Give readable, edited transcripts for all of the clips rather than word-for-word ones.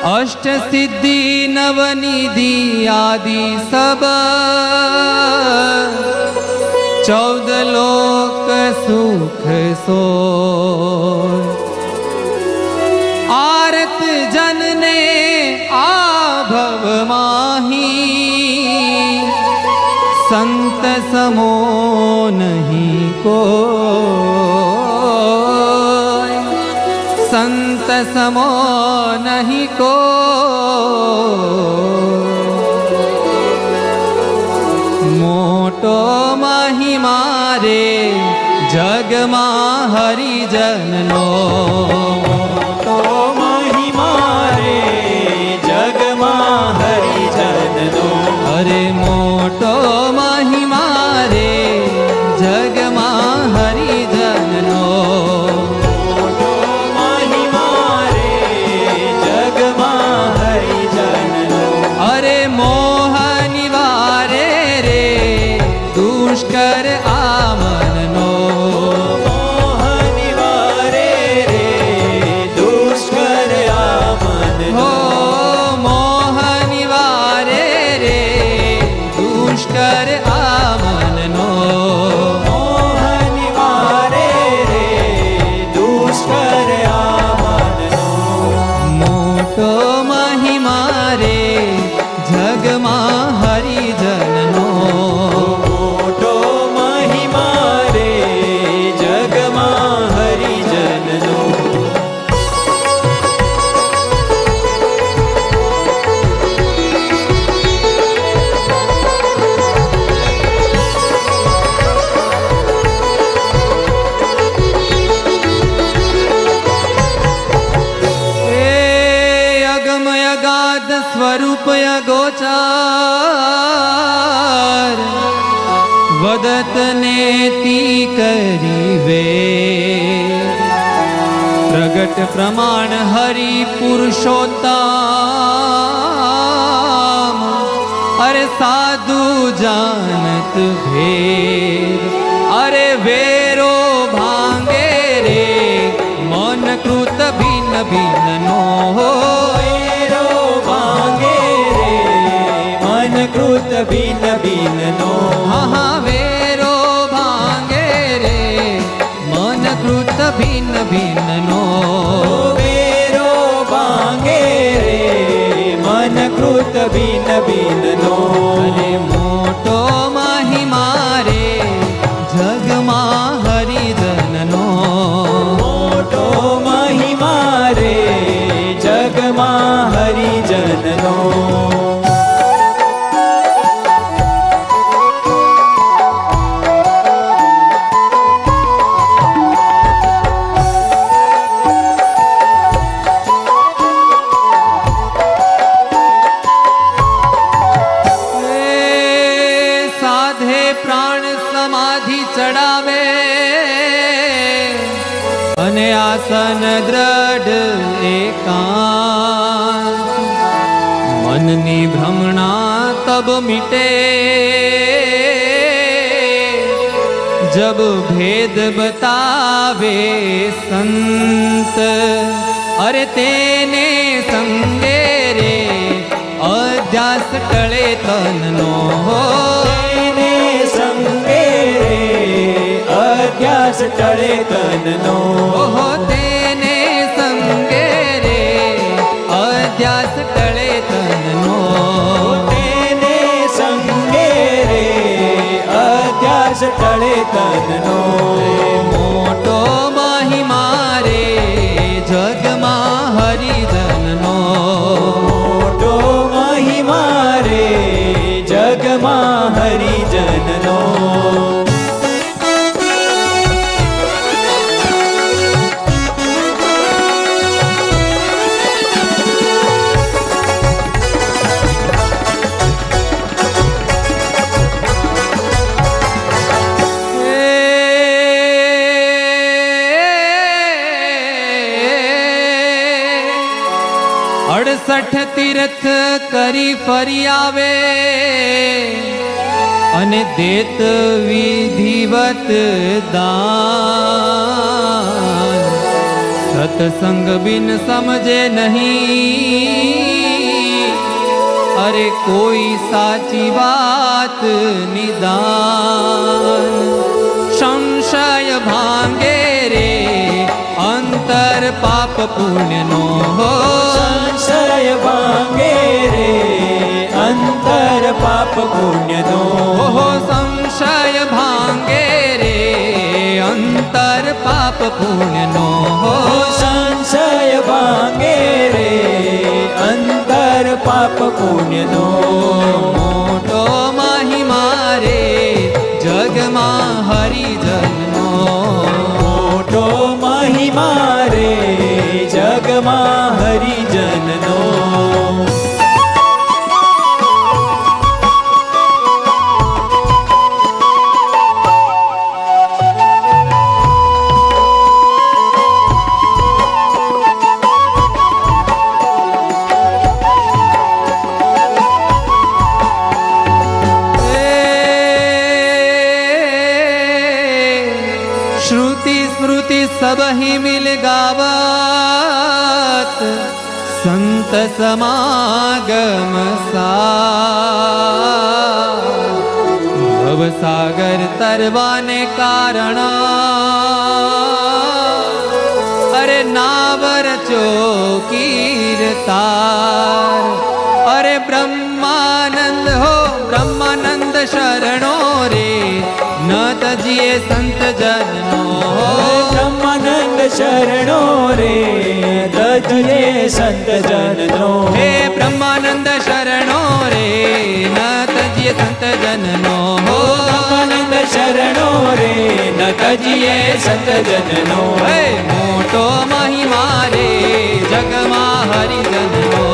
अष्ट सिद्धि नवनिधि आदि सब 14 लोक सुख सो आरत जन ने आभव माही संत समो नहीं को संत समो नहीं को मोटो महिमा रे जग मा हरिजन नो मोटो महिमा रे जग मा हरिजन नो अरे मोटो महिमा रे जग मा हरिजन नो मोटो महिमा रे जग मा हरिजन नो अरे मोह निवारे रे दुष्कर आमन नो मोह निवारे रे दुष्कर आमन हो नो मोह निवारे रे दुष्कर आमन नो मोह निवारे रे दुष्कर आमन नो मोटो महिमा रे जग मा हरिजन नो मोटो महिमा रे जग मा हरिजन नो अगम अगाध स्वरूप अगोचार वदत नेति करिवे प्रगट प्रमाण हरि पुरुषोत्तम अरे साधु जानत भेद अरे वेरो भांगे रे मन कृत भिन्न भिन्न नो वेरो भांगे रे मन कृत भिन्न भिन्न नो हाँ वेरो भांगे रे मन कृत भिन्न भिन्न नो वेरो भांगे रे मन कृत भिन्न भिन्न नो अरे मोटो महिमा रे जग मा हरिजन नो मोटो महिमा रे जग मा हरिजन नो साधे प्राण समाधि चढ़ावे અને આસન દ્રઢ એકાંત મનની ભ્રમણા તબ મિટે जब भेद बतावे संत अरे तेने संगे रे अध्यास टळे तन नो तेने संगे रे अध्यास टळे तन नो ओहो तेने संगे रे अध्यास टळे तन नो तेने संगे रे अध्यास टळे तन नो मोटो महिमा रे जगमा हरिजन नो मोटो महिमा रे जगमा हरिजन नो अड़सठ तीर्थ करी फरी आवे अने देत विधिवत दान सत्संग बिन समझे नहीं કોઈ સાચી વાત નિદાન સંશય ભાંગે રે અંતર પાપ પુણ્યનો સંશય ભાંગે રે અંતર પાપ પુણ્યનો સંશય ભાંગે રે અંતર પાપ પુણ્યનો સંશય ભાંગે રે અંતર પાપ પુણ્યનો મોટો મહિમા રે જગમાં હરિજનનો મોટો મહિમા રે જગમાં હરિજનનો श्रुति स्मृति सब ही मिल गावत संत समागम सा भव सागर तरवाने कारण अरे नावर चौकीरतार अरे ब्रह्मानंद हो ब्रह्मानंद शरणो रे न तजिए संत जननो ब्रह्मानंद शरणो रे तजिए संत जननो हे ब्रह्मानंद शरणो रे न तजिए संत जननो ब्रह्मानंद शरणो रे न तजिए संत जननो हे मोटो महिमा रे जगमा हरिजननो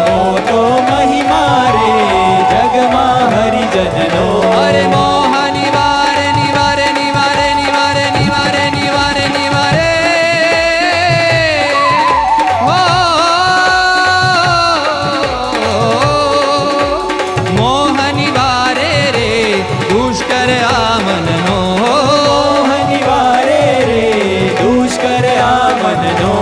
मोटो महिमा रे जगमा हरिजननो अरे मोह निवारे निवारे निवारे निवारे निवारे निवारे निवारे हो मोह निवारे रे दुष्कर आमननो मोह निवारे रे दुष्कर आमननो